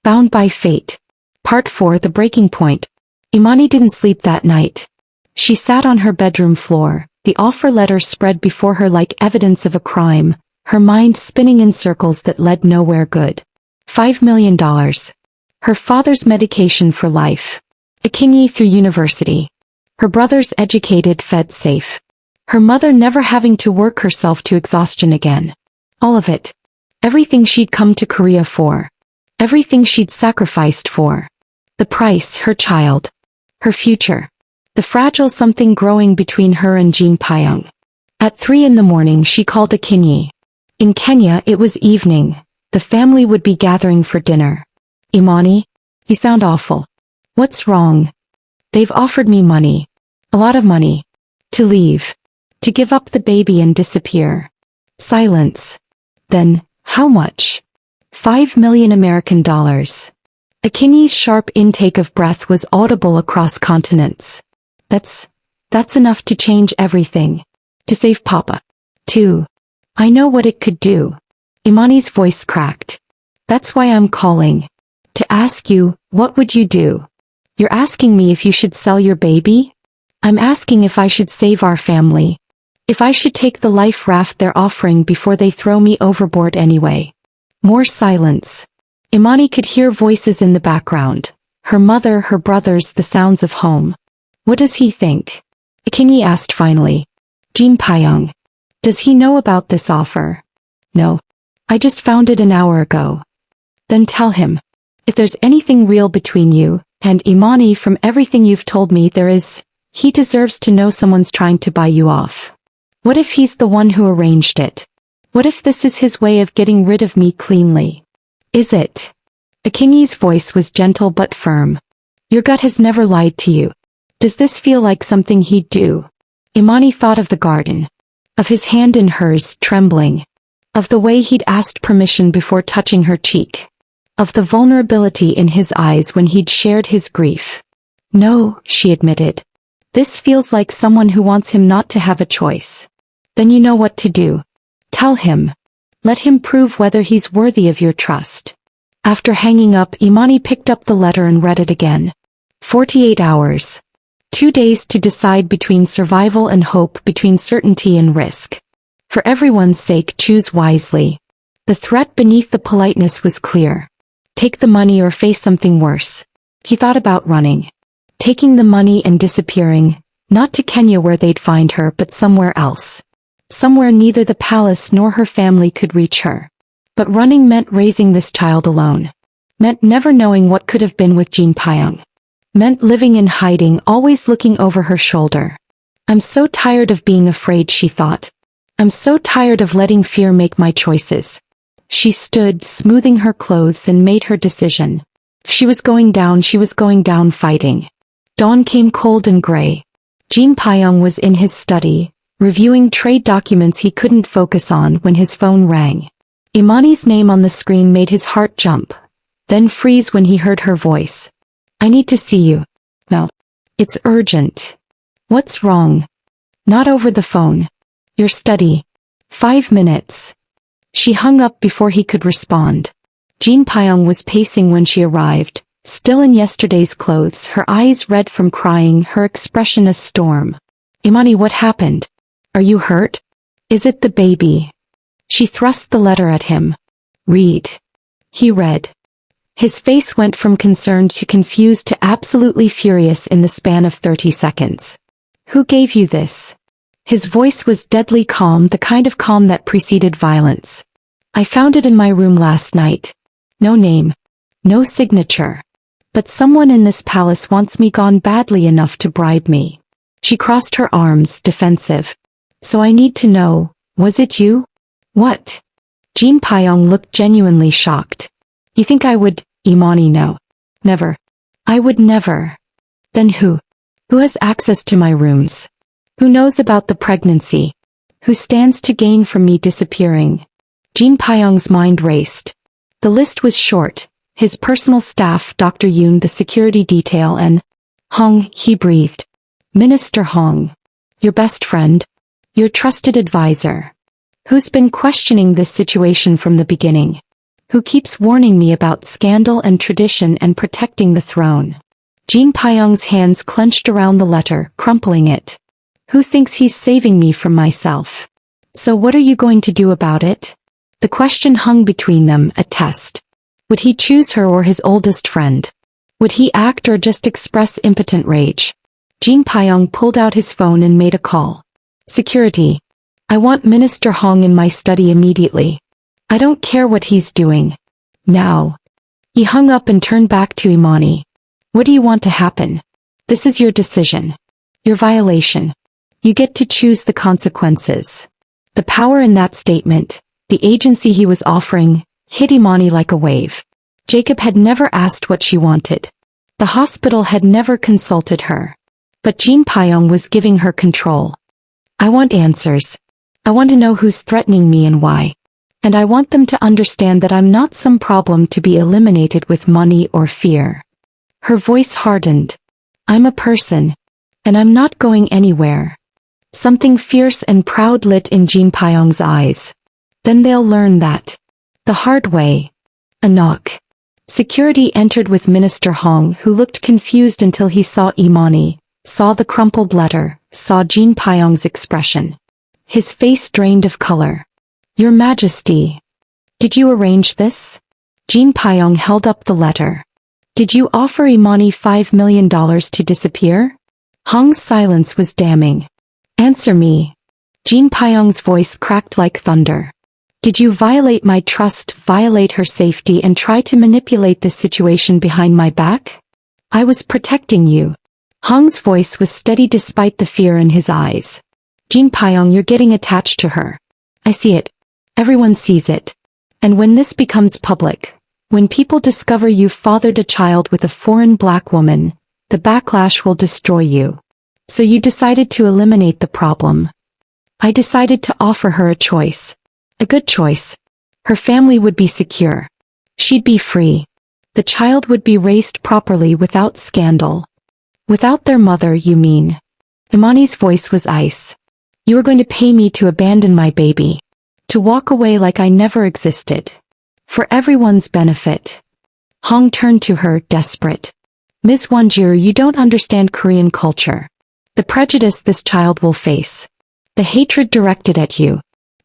Bound by Fate. Part 4: The Breaking Point. Imani didn't sleep that night. She sat on her bedroom floor, the offer letter spread before her like evidence of a crime, her mind spinning in circles that led nowhere good. $5 million. Her father's medication for life. A Kenyan through university. Her brothers educated, fed, safe. Her mother never having to work herself to exhaustion again. All of it. Everything she'd come to Korea for. Everything she'd sacrificed for. The price, her child. Her future. The fragile something growing between her and Jin Pyong. At 3 a.m. she called a Kenyan. In Kenya it was evening. The family would be gathering for dinner. Imani? You sound awful. What's wrong? They've offered me money. A lot of money. To leave. To give up the baby and disappear. Silence. Then, how much? $5 million American dollars. A Kenyan's sharp intake of breath was audible across continents. That's enough to change everything. To save Papa. Too. I know what it could do. Imani's voice cracked. That's why I'm calling. To ask you, what would you do? You're asking me if you should sell your baby? I'm asking if I should save our family. If I should take the life raft they're offering before they throw me overboard anyway. More silence. Imani could hear voices in the background. Her mother, her brothers, the sounds of home. What does he think? Kenyan asked finally. Jin Pyong. Does he know about this offer? No. I just found it an hour ago. Then tell him. If there's anything real between you and Imani, from everything you've told me there is, he deserves to know someone's trying to buy you off. What if he's the one who arranged it? What if this is his way of getting rid of me cleanly? Is it? Kenyan's voice was gentle but firm. Your gut has never lied to you. Does this feel like something he'd do? Imani thought of the garden. Of his hand in hers, trembling. Of the way he'd asked permission before touching her cheek. Of the vulnerability in his eyes when he'd shared his grief. No, she admitted. This feels like someone who wants him not to have a choice. Then you know what to do. Tell him. Let him prove whether he's worthy of your trust. After hanging up, Imani picked up the letter and read it again. 48 hours. 2 days to decide between survival and hope, between certainty and risk. For everyone's sake, choose wisely. The threat beneath the politeness was clear. Take the money or face something worse. He thought about running. Taking the money and disappearing, not to Kenya where they'd find her, but somewhere else. Somewhere neither the palace nor her family could reach her. But running meant raising this child alone. Meant never knowing what could have been with Jin Pyong. Meant living in hiding, always looking over her shoulder. I'm so tired of being afraid, she thought. I'm so tired of letting fear make my choices. She stood, smoothing her clothes, and made her decision. If she was going down, she was going down fighting. Dawn came cold and gray. Jin Pyong was in his study, reviewing trade documents he couldn't focus on when his phone rang. Imani's name on the screen made his heart jump, then freeze when he heard her voice. I need to see you. No. It's urgent. What's wrong? Not over the phone. Your study. 5 minutes. She hung up before he could respond. Jin Pyong was pacing when she arrived, still in yesterday's clothes, her eyes red from crying, her expression a storm. Imani, what happened? Are you hurt? Is it the baby? She thrust the letter at him. Read. He read. His face went from concerned to confused to absolutely furious in the span of 30 seconds. Who gave you this? His voice was deadly calm, the kind of calm that preceded violence. I found it in my room last night. No name. No signature. But someone in this palace wants me gone badly enough to bribe me. She crossed her arms, defensive. So I need to know, was it you? What? Jin Pyong looked genuinely shocked. You think I would, Imani? No. Never. I would never. Then who? Who has access to my rooms? Who knows about the pregnancy? Who stands to gain from me disappearing? Jin Pyong's mind raced. The list was short. His personal staff, Dr. Yoon, the security detail, and Hong, he breathed. Minister Hong. Your best friend. Your trusted advisor. Who's been questioning this situation from the beginning. Who keeps warning me about scandal and tradition and protecting the throne. Jin Pyong's hands clenched around the letter, crumpling it. Who thinks he's saving me from myself? So what are you going to do about it? The question hung between them, a test. Would he choose her or his oldest friend? Would he act or just express impotent rage? Jin Pyong pulled out his phone and made a call. Security. I want Minister Hong in my study immediately. I don't care what he's doing. Now. He hung up and turned back to Imani. What do you want to happen? This is your decision. Your violation. You get to choose the consequences. The power in that statement, the agency he was offering, hit Imani like a wave. Jacob had never asked what she wanted. The hospital had never consulted her. But Jin Pyong was giving her control. I want answers. I want to know who's threatening me and why. And I want them to understand that I'm not some problem to be eliminated with money or fear. Her voice hardened. I'm a person. And I'm not going anywhere. Something fierce and proud lit in Jin Pyong's eyes. Then they'll learn that. The hard way. A knock. Security entered with Minister Hong, who looked confused until he saw Imani, saw the crumpled letter, saw Jin Pyong's expression. His face drained of color. Your Majesty. Did you arrange this? Jin Pyong held up the letter. Did you offer Imani $5 million to disappear? Hong's silence was damning. Answer me. Jin Pyong's voice cracked like thunder. Did you violate my trust, violate her safety and try to manipulate the situation behind my back? I was protecting you. Hong's voice was steady despite the fear in his eyes. Jin Pyong, you're getting attached to her. I see it. Everyone sees it. And when this becomes public, when people discover you fathered a child with a foreign black woman, the backlash will destroy you. So you decided to eliminate the problem. I decided to offer her a choice. A good choice. Her family would be secure. She'd be free. The child would be raised properly without scandal. Without their mother, you mean? Imani's voice was ice. You are going to pay me to abandon my baby. To walk away like I never existed. For everyone's benefit. Hong turned to her, desperate. Ms. Wanjiru, you don't understand Korean culture. The prejudice this child will face. The hatred directed at you.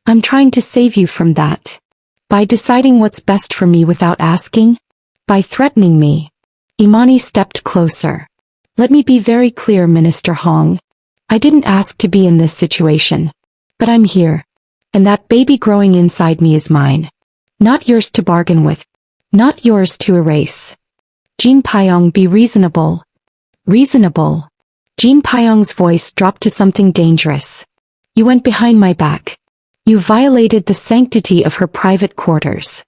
I'm trying to save you from that. By deciding what's best for me without asking? By threatening me. Imani stepped closer. Let me be very clear, Minister Hong. I didn't ask to be in this situation. But I'm here. And that baby growing inside me is mine. Not yours to bargain with. Not yours to erase. Jin Pyong, be reasonable. Reasonable. Jin Pyong's voice dropped to something dangerous. You went behind my back. You violated the sanctity of her private quarters.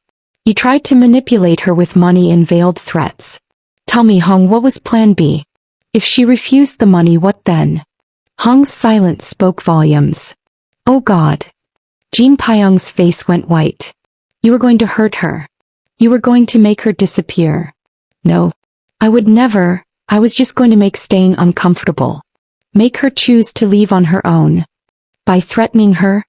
You tried to manipulate her with money and veiled threats. Tell me, Hong, what was plan B? If she refused the money, what then? Hong's silence spoke volumes. Oh God. Jin Pyong's face went white. You were going to hurt her. You were going to make her disappear. No. I would never. I was just going to make staying uncomfortable. Make her choose to leave on her own. By threatening her.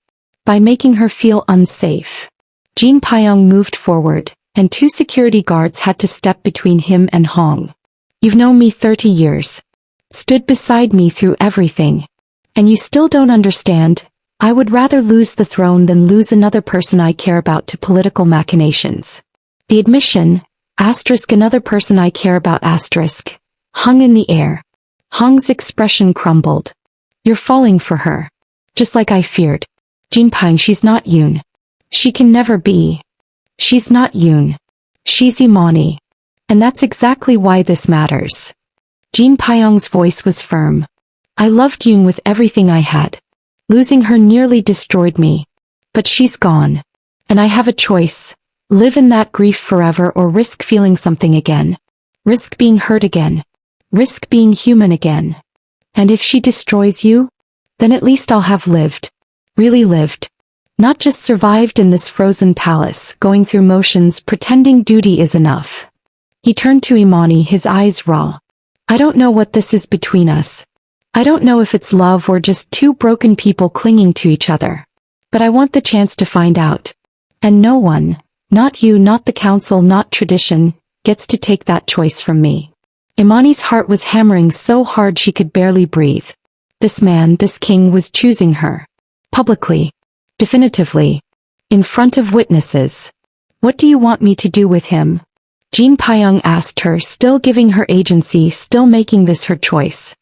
By making her feel unsafe. Jin Pyong moved forward, and 2 security guards had to step between him and Hong. You've known me 30 years. Stood beside me through everything. And you still don't understand. I would rather lose the throne than lose another person I care about to political machinations. The admission, another person I care about hung in the air. Hong's expression crumbled. You're falling for her. Just like I feared. Jin Pyong, she's not Yoon. She can never be. She's not Yoon. She's Imani. And that's exactly why this matters. Jin Pyong's voice was firm. I loved Yoon with everything I had. Losing her nearly destroyed me. But she's gone. And I have a choice. Live in that grief forever or risk feeling something again. Risk being hurt again. Risk being human again. And if she destroys you, then at least I'll have lived. Really lived. Not just survived in this frozen palace, going through motions pretending duty is enough. He turned to Imani, his eyes raw. I don't know what this is between us. I don't know if it's love or just 2 broken people clinging to each other. But I want the chance to find out. And no Not you, not the council, not tradition, gets to take that choice from me. Imani's heart was hammering so hard she could barely breathe. This man, this king, was choosing her. Publicly. Definitively. In front of witnesses. What do you want me to do with him? Jin Pyong asked her, still giving her agency, still making this her choice.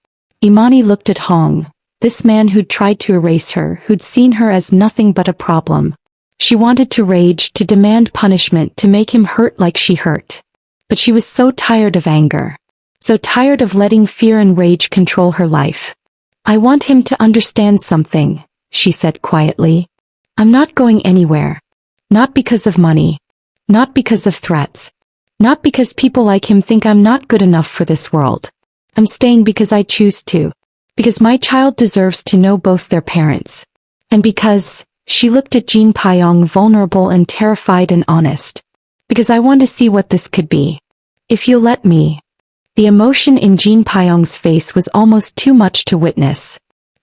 Imani looked at Hong, this man who'd tried to erase her, who'd seen her as nothing but a problem. She wanted to rage, to demand punishment, to make him hurt like she hurt. But she was so tired of anger. So tired of letting fear and rage control her life. I want him to understand something, she said quietly. I'm not going anywhere. Not because of money. Not because of threats. Not because people like him think I'm not good enough for this world. I'm staying because I choose to. Because my child deserves to know both their parents. And because, she looked at Jin Pyong, vulnerable and terrified and honest. Because I want to see what this could be. If you'll let me. The emotion in Jin Pyong's face was almost too much to witness.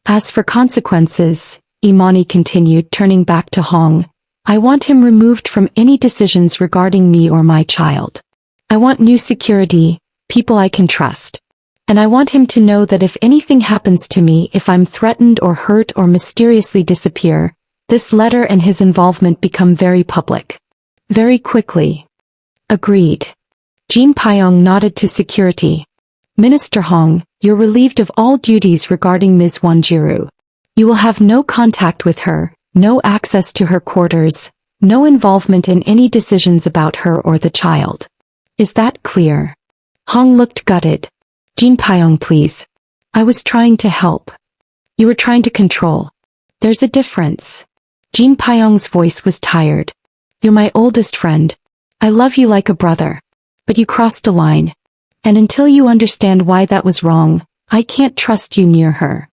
As for consequences, Imani continued, turning back to Hong, I want him removed from any decisions regarding me or my child. I want new security, people I can trust. And I want him to know that if anything happens to me, if I'm threatened or hurt or mysteriously disappear, this letter and his involvement become very public. Very quickly. Agreed. Jin Pyong nodded to security. Minister Hong, you're relieved of all duties regarding Ms. Wanjiru. You will have no contact with her, no access to her quarters, no involvement in any decisions about her or the child. Is that clear? Hong looked gutted. Jin Pyong, please. I was trying to help. You were trying to control. There's a difference. Jin Pyong's voice was tired. You're my oldest friend. I love you like a brother. But you crossed a line. And until you understand why that was wrong, I can't trust you near her.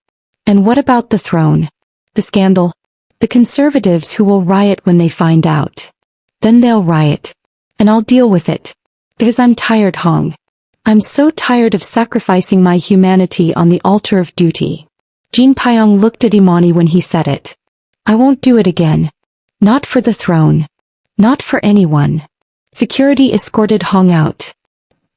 And what about the throne? The scandal? The conservatives who will riot when they find out. Then they'll riot. And I'll deal with it. Because I'm tired, Hong. I'm so tired of sacrificing my humanity on the altar of duty. Jin Pyong looked at Imani when he said it. I won't do it again. Not for the throne. Not for anyone. Security escorted Hong out.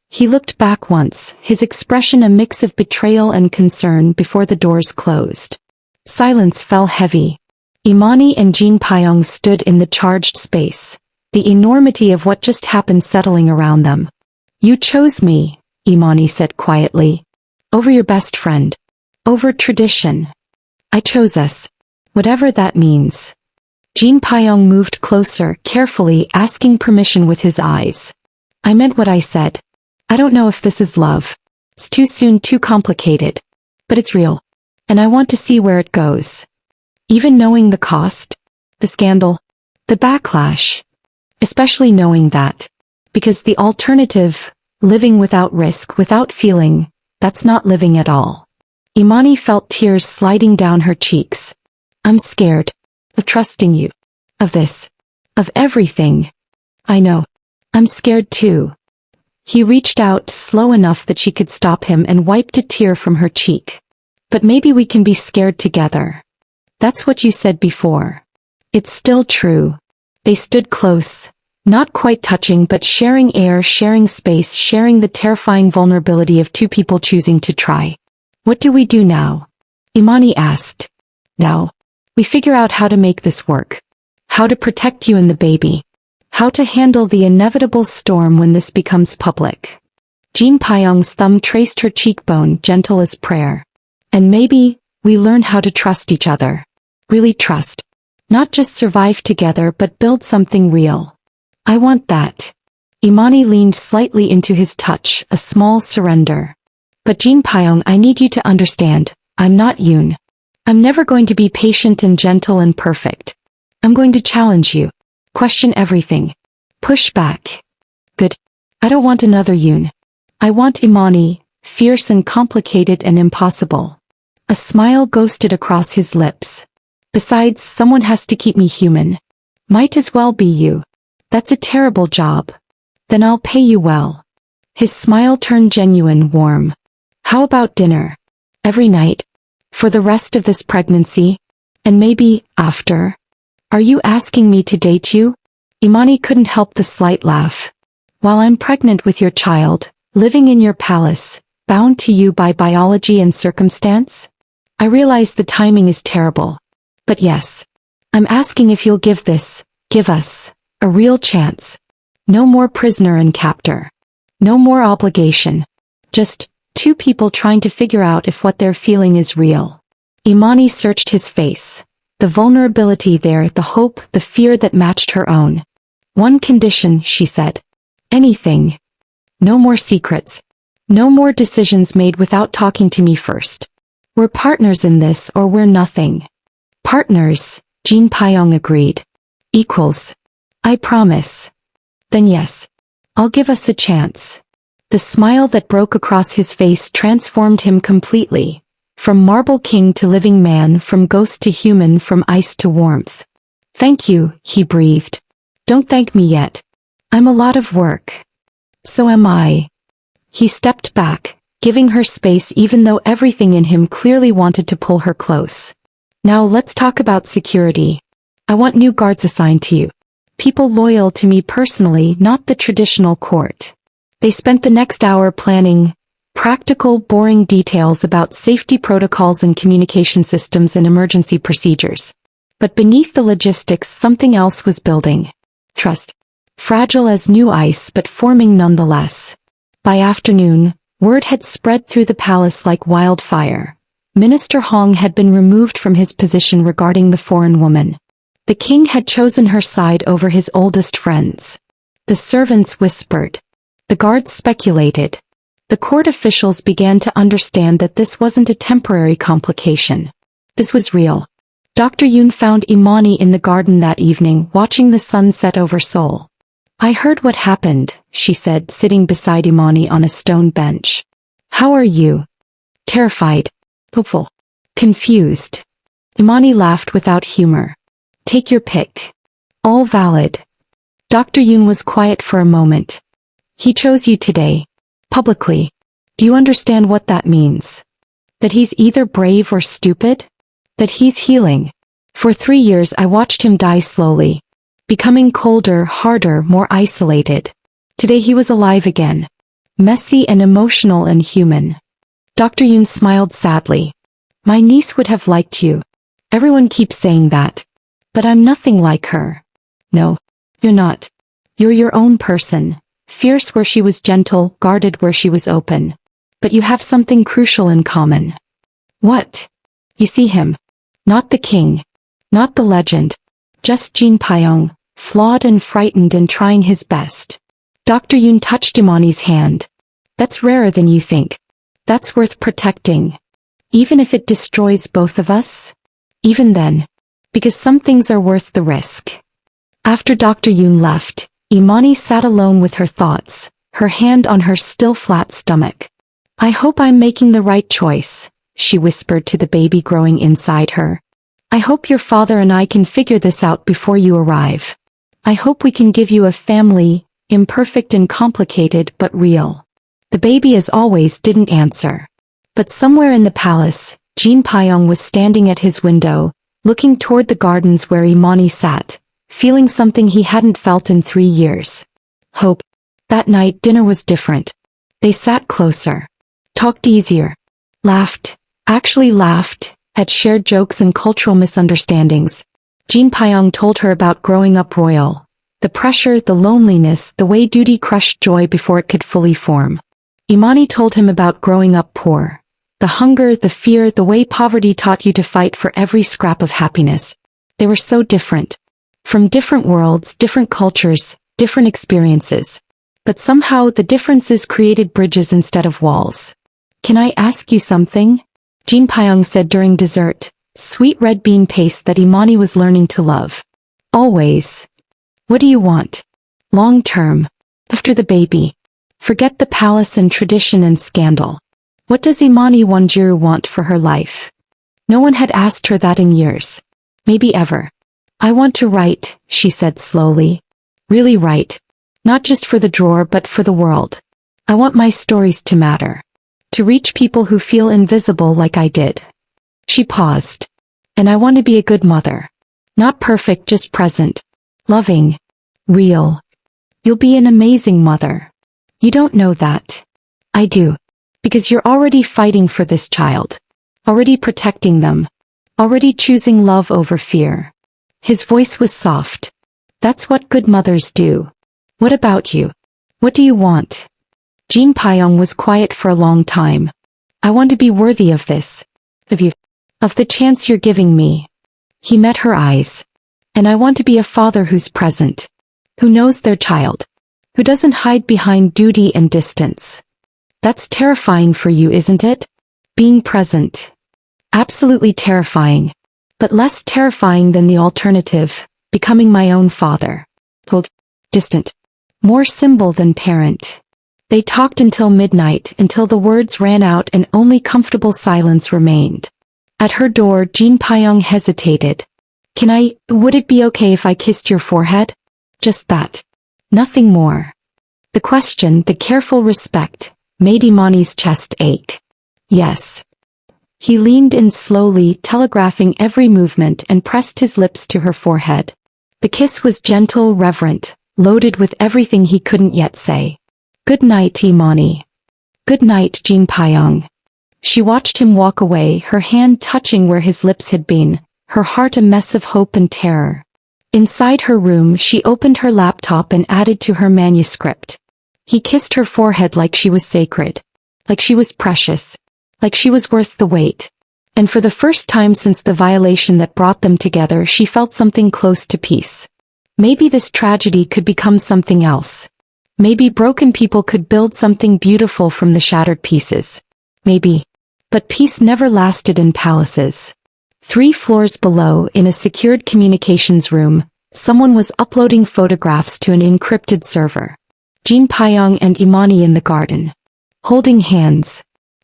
He looked back once, his expression a mix of betrayal and concern before the doors closed. Silence fell heavy. Imani and Jin Pyong stood in the charged space, the enormity of what just happened settling around them. You chose me, Imani said quietly. Over your best friend. Over tradition. I chose us. Whatever that means. Jin Pyong moved closer, carefully, asking permission with his eyes. I meant what I said. I don't know if this is love. It's too soon, too complicated. But it's real. And I want to see where it goes. Even knowing the cost, the scandal, the backlash. Especially knowing that. Because the alternative, living without risk, without feeling, that's not living at all. Imani felt tears sliding down her cheeks. I'm scared. Of trusting you. Of this. Of everything. I know. I'm scared too. He reached out slow enough that she could stop him and wiped a tear from her cheek. But maybe we can be scared together. That's what you said before. It's still true. They stood close. Not quite touching but sharing air, sharing space, sharing the terrifying vulnerability of two people choosing to try. What do we do now? Imani asked. Now. We figure out how to make this work. How to protect you and the baby. How to handle the inevitable storm when this becomes public. Jin Pyong's thumb traced her cheekbone, gentle as prayer. And maybe, we learn how to trust each other. Really trust. Not just survive together but build something real. I want that. Imani leaned slightly into his touch, a small surrender. But Jin Pyong, I need you to understand, I'm not Yoon. I'm never going to be patient and gentle and perfect. I'm going to challenge you. Question everything. Push back. Good. I don't want another Yoon. I want Imani, fierce and complicated and impossible. A smile ghosted across his lips. Besides, someone has to keep me human. Might as well be you. That's a terrible job. Then I'll pay you well. His smile turned genuine, warm. How about dinner? Every night? For the rest of this pregnancy? And maybe, after? Are you asking me to date you? Imani couldn't help the slight laugh. While I'm pregnant with your child, living in your palace, bound to you by biology and circumstance? I realize the timing is terrible. But yes. I'm asking if you'll give us, a real chance. No more prisoner and captor. No more obligation. Just two people trying to figure out if what they're feeling is real. Imani searched his face. The vulnerability there, the hope, the fear that matched her own. One condition, she said. Anything. No more secrets. No more decisions made without talking to me first. We're partners in this or we're nothing. Partners, Jin Pyong agreed. Equals. I promise. Then yes. I'll give us a chance. The smile that broke across his face transformed him completely. From marble king to living man, from ghost to human, from ice to warmth. Thank you, he breathed. Don't thank me yet. I'm a lot of work. So am I. He stepped back, giving her space even though everything in him clearly wanted to pull her close. Now let's talk about security. I want new guards assigned to you. People loyal to me personally, not the traditional court. They spent the next hour planning practical, boring details about safety protocols and communication systems and emergency procedures. But beneath the logistics, something else was building. Trust. Fragile as new ice but forming nonetheless. By afternoon, word had spread through the palace like wildfire. Minister Hong had been removed from his position regarding the foreign woman. The king had chosen her side over his oldest friends. The servants whispered. The guards speculated. The court officials began to understand that this wasn't a temporary complication. This was real. Dr. Yoon found Imani in the garden that evening, watching the sun set over Seoul. I heard what happened, she said, sitting beside Imani on a stone bench. How are you? Terrified. Hopeful. Confused. Imani laughed without humor. Take your pick. All valid. Dr. Yoon was quiet for a moment. He chose you today. Publicly. Do you understand what that means? That he's either brave or stupid? That he's healing. For 3 years I watched him die slowly. Becoming colder, harder, more isolated. Today he was alive again. Messy and emotional and human. Dr. Yoon smiled sadly. My niece would have liked you. Everyone keeps saying that. But I'm nothing like her. No. You're not. You're your own person. Fierce where she was gentle, guarded where she was open. But you have something crucial in common. What? You see him. Not the king. Not the legend. Just Jin Pyong, flawed and frightened and trying his best. Dr. Yoon touched Imani's hand. That's rarer than you think. That's worth protecting. Even if it destroys both of us? Even then. Because some things are worth the risk. After Dr. Yoon left, Imani sat alone with her thoughts, her hand on her still flat stomach. I hope I'm making the right choice, she whispered to the baby growing inside her. I hope your father and I can figure this out before you arrive. I hope we can give you a family, imperfect and complicated but real. The baby as always didn't answer. But somewhere in the palace, Jin Pyong was standing at his window, looking toward the gardens where Imani sat, feeling something he hadn't felt in 3 years. Hope. That night dinner was different. They sat closer. Talked easier. Laughed. Actually laughed, at shared jokes and cultural misunderstandings. Jin Pyong told her about growing up royal. The pressure, the loneliness, the way duty crushed joy before it could fully form. Imani told him about growing up poor. The hunger, the fear, the way poverty taught you to fight for every scrap of happiness. They were so different. From different worlds, different cultures, different experiences. But somehow the differences created bridges instead of walls. Can I ask you something? Jin Pyong said during dessert, sweet red bean paste that Imani was learning to love. Always. What do you want? Long term. After the baby. Forget the palace and tradition and scandal. What does Imani Wanjiru want for her life? No one had asked her that in years. Maybe ever. I want to write, she said slowly. Really write. Not just for the drawer but for the world. I want my stories to matter. To reach people who feel invisible like I did. She paused. And I want to be a good mother. Not perfect, just present. Loving. Real. You'll be an amazing mother. You don't know that. I do. Because you're already fighting for this child. Already protecting them. Already choosing love over fear. His voice was soft. That's what good mothers do. What about you? What do you want? Jin Pyong was quiet for a long time. I want to be worthy of this. Of you. Of the chance you're giving me. He met her eyes. And I want to be a father who's present. Who knows their child. Who doesn't hide behind duty and distance. That's terrifying for you, isn't it? Being present. Absolutely terrifying. But less terrifying than the alternative, becoming my own father. Distant. More symbol than parent. They talked until midnight, until the words ran out and only comfortable silence remained. At her door, Jin Pyong hesitated. Would it be okay if I kissed your forehead? Just that. Nothing more. The question, the careful respect, made Imani's chest ache. Yes. He leaned in slowly, telegraphing every movement and pressed his lips to her forehead. The kiss was gentle, reverent, loaded with everything he couldn't yet say. Good night, Imani. Good night, Jin Pyong. She watched him walk away, her hand touching where his lips had been, her heart a mess of hope and terror. Inside her room, she opened her laptop and added to her manuscript. He kissed her forehead like she was sacred. Like she was precious. Like she was worth the wait. And for the first time since the violation that brought them together, she felt something close to peace. Maybe this tragedy could become something else. Maybe broken people could build something beautiful from the shattered pieces. Maybe. But peace never lasted in palaces. 3 floors below, in a secured communications room, someone was uploading photographs to an encrypted server. Jin Pyong and Imani in the garden. Holding hands.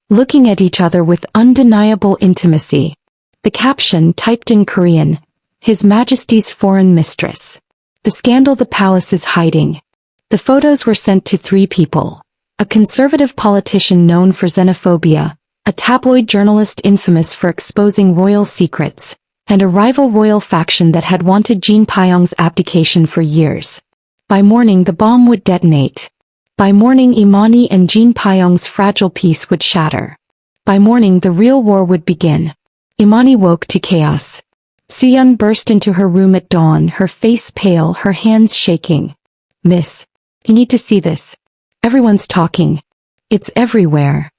Looking at each other with undeniable intimacy. The caption, typed in Korean, His Majesty's Foreign Mistress. The scandal the palace is hiding. The photos were sent to 3 people. A conservative politician known for xenophobia, a tabloid journalist infamous for exposing royal secrets, and a rival royal faction that had wanted Jin Pyong's abdication for years. By morning the bomb would detonate. By morning Imani and Jin Pyong's fragile peace would shatter. By morning the real war would begin. Imani woke to chaos. Soo-yeon burst into her room at dawn, her face pale, her hands shaking. Miss, you need to see this. Everyone's talking. It's everywhere.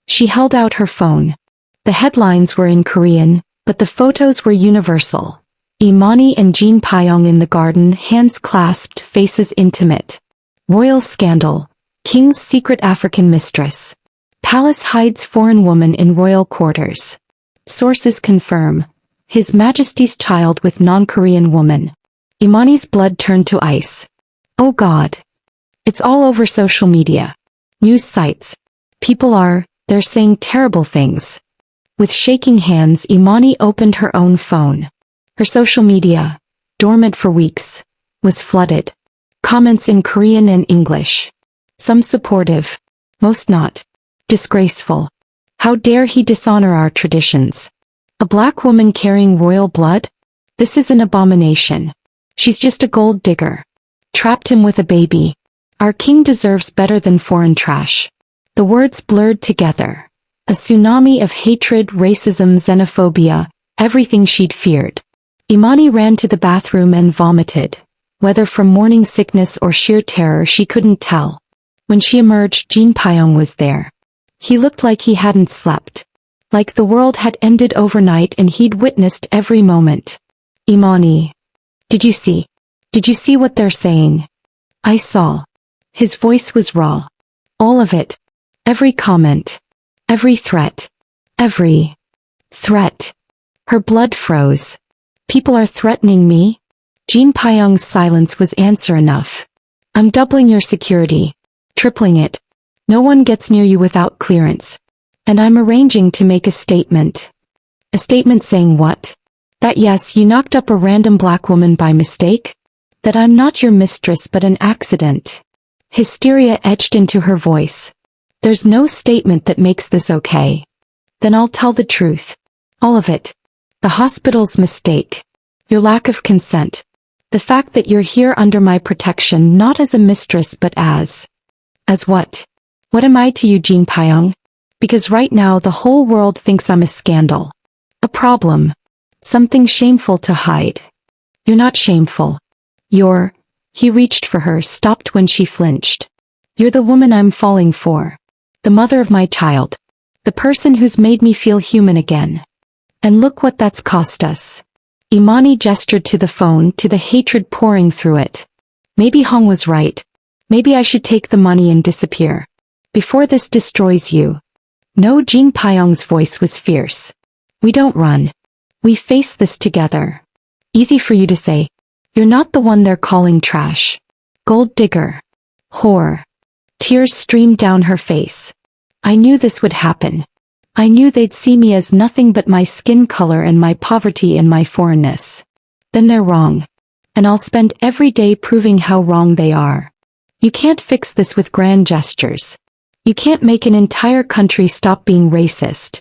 She held out her phone. The headlines were in Korean, but the photos were universal. Imani and Jin Pyong in the garden, hands clasped, faces intimate. Royal scandal. King's secret African mistress. Palace hides foreign woman in royal quarters. Sources confirm. His Majesty's child with non-Korean woman. Imani's blood turned to ice. Oh God. It's all over social media. News sites. They're saying terrible things. With shaking hands, Imani opened her own phone. Her social media, dormant for weeks, was flooded. Comments in Korean and English. Some supportive, most not. Disgraceful. How dare he dishonor our traditions? A black woman carrying royal blood? This is an abomination. She's just a gold digger. Trapped him with a baby. Our king deserves better than foreign trash. The words blurred together. A tsunami of hatred, racism, xenophobia, everything she'd feared. Imani ran to the bathroom and vomited. Whether from morning sickness or sheer terror she couldn't tell. When she emerged, Jin Pyong was there. He looked like he hadn't slept. Like the world had ended overnight and he'd witnessed every moment. Imani. Did you see? Did you see what they're saying? I saw. His voice was raw. All of it. Every comment. Every threat. Every threat. Her blood froze. People are threatening me? Jin Pyong's silence was answer enough. I'm doubling your security. Tripling it. No one gets near you without clearance. And I'm arranging to make a statement. A statement saying what? That yes, you knocked up a random black woman by mistake? That I'm not your mistress but an accident. Hysteria etched into her voice. There's no statement that makes this okay. Then I'll tell the truth. All of it. The hospital's mistake. Your lack of consent. The fact that you're here under my protection not as a mistress but as what? What am I to you, Jin Pyong? Because right now the whole world thinks I'm a scandal. A problem. Something shameful to hide. You're not shameful. You're... He reached for her, stopped when she flinched. You're the woman I'm falling for. The mother of my child. The person who's made me feel human again. And look what that's cost us. Imani gestured to the phone, to the hatred pouring through it. Maybe Hong was right. Maybe I should take the money and disappear. Before this destroys you. No, Jin Pyong's voice was fierce. We don't run. We face this together. Easy for you to say. You're not the one they're calling trash. Gold digger. Whore. Tears streamed down her face. I knew this would happen. I knew they'd see me as nothing but my skin color and my poverty and my foreignness. Then they're wrong. And I'll spend every day proving how wrong they are. You can't fix this with grand gestures. You can't make an entire country stop being racist.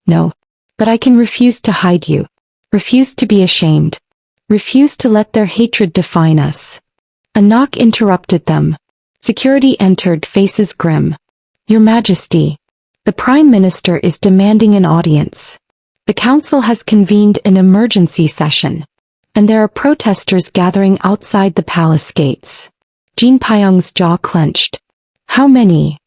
No. But I can refuse to hide you. Refuse to be ashamed. Refuse to let their hatred define us. A knock interrupted them. Security entered, faces grim. Your Majesty. The Prime Minister is demanding an audience. The Council has convened an emergency session. And there are protesters gathering outside the palace gates. Jin Pyong's jaw clenched. How many?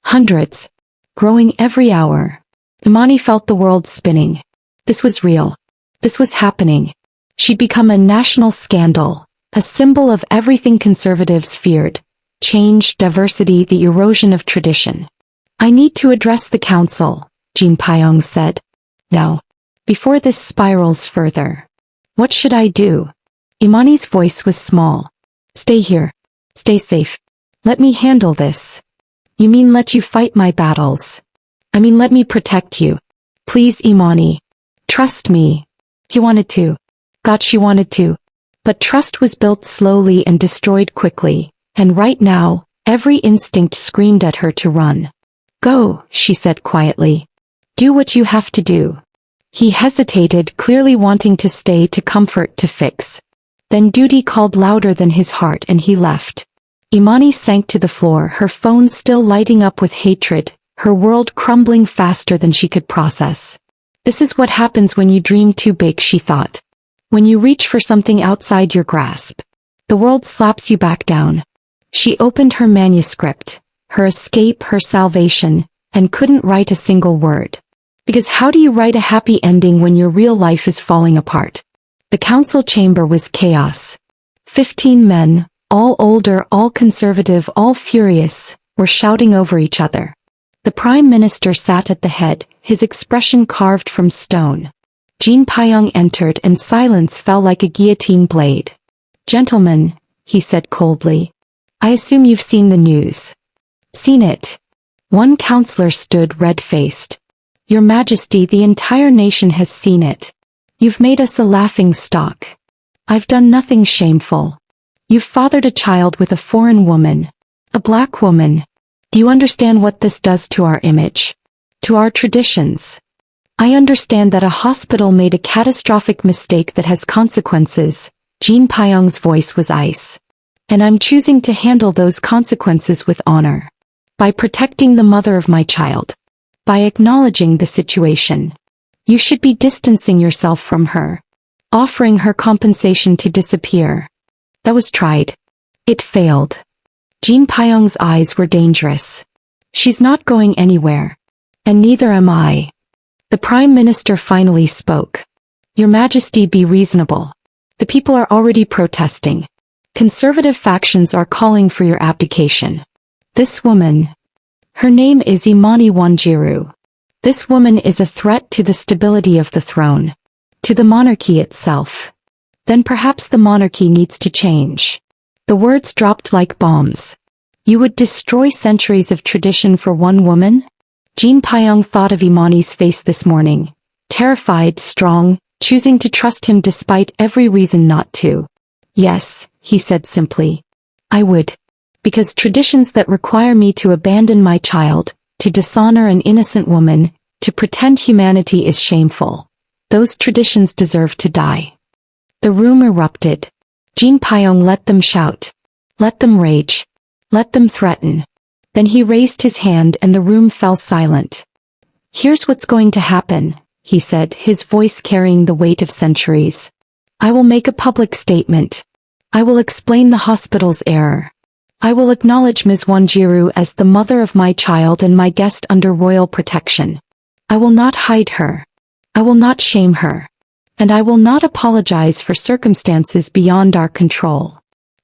Hundreds. Growing every hour. Imani felt the world spinning. This was real. This was happening. She'd become a national scandal, a symbol of everything conservatives feared. Change, diversity, the erosion of tradition. I need to address the council, Jin Pyong said. Now. Before this spirals further. What should I do? Imani's voice was small. Stay here. Stay safe. Let me handle this. You mean let you fight my battles? I mean let me protect you. Please, Imani. Trust me. He wanted to. God, she wanted to. But trust was built slowly and destroyed quickly, and right now, every instinct screamed at her to run. Go, she said quietly. Do what you have to do. He hesitated, clearly wanting to stay, to comfort, to fix. Then duty called louder than his heart and he left. Imani sank to the floor, her phone still lighting up with hatred, her world crumbling faster than she could process. This is what happens when you dream too big, she thought. When you reach for something outside your grasp. The world slaps you back down. She opened her manuscript, her escape, her salvation, and couldn't write a single word. Because how do you write a happy ending when your real life is falling apart? The council chamber was chaos. 15 men, all older, all conservative, all furious, were shouting over each other. The Prime Minister sat at the head, his expression carved from stone. Jin Pyong entered and silence fell like a guillotine blade. Gentlemen, he said coldly. I assume you've seen the news. Seen it. One counselor stood red-faced. Your Majesty, the entire nation has seen it. You've made us a laughing stock. I've done nothing shameful. You've fathered a child with a foreign woman. A black woman. Do you understand what this does to our image? To our traditions? I understand that a hospital made a catastrophic mistake that has consequences. Jin Pyong's voice was ice. And I'm choosing to handle those consequences with honor. By protecting the mother of my child. By acknowledging the situation. You should be distancing yourself from her. Offering her compensation to disappear. That was tried. It failed. Jin Pyong's eyes were dangerous. She's not going anywhere. And neither am I. The Prime Minister finally spoke. Your Majesty, be reasonable. The people are already protesting. Conservative factions are calling for your abdication. This woman. Her name is Imani Wanjiru. This woman is a threat to the stability of the throne. To the monarchy itself. Then perhaps the monarchy needs to change. The words dropped like bombs. You would destroy centuries of tradition for one woman? Jin Pyong thought of Imani's face this morning. Terrified, strong, choosing to trust him despite every reason not to. Yes, he said simply. I would. Because traditions that require me to abandon my child, to dishonor an innocent woman, to pretend humanity is shameful. Those traditions deserve to die. The room erupted. Jin Pyong let them shout. Let them rage. Let them threaten. Then he raised his hand and the room fell silent. Here's what's going to happen, he said, his voice carrying the weight of centuries. I will make a public statement. I will explain the hospital's error. I will acknowledge Ms. Wanjiru as the mother of my child and my guest under royal protection. I will not hide her. I will not shame her. And I will not apologize for circumstances beyond our control.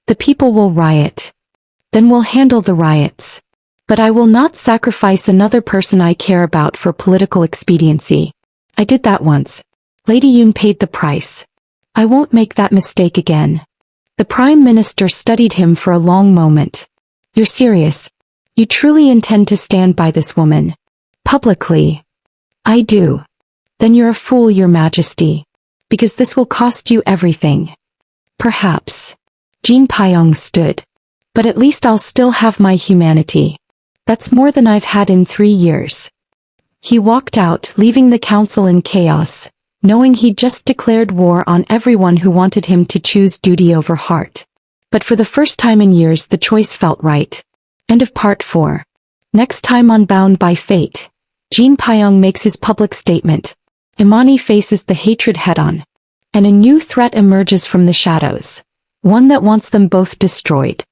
The people will riot. Then we'll handle the riots. But I will not sacrifice another person I care about for political expediency. I did that once. Lady Yoon paid the price. I won't make that mistake again. The Prime Minister studied him for a long moment. You're serious? You truly intend to stand by this woman? Publicly? I do. Then you're a fool, Your Majesty. Because this will cost you everything. Perhaps. Jin Pyong stood. But at least I'll still have my humanity. That's more than I've had in 3 years. He walked out, leaving the council in chaos, knowing he'd just declared war on everyone who wanted him to choose duty over heart. But for the first time in years the choice felt right. End of part 4. Next time on Bound by Fate, Jin Pyong makes his public statement. Imani faces the hatred head-on. And a new threat emerges from the shadows. One that wants them both destroyed.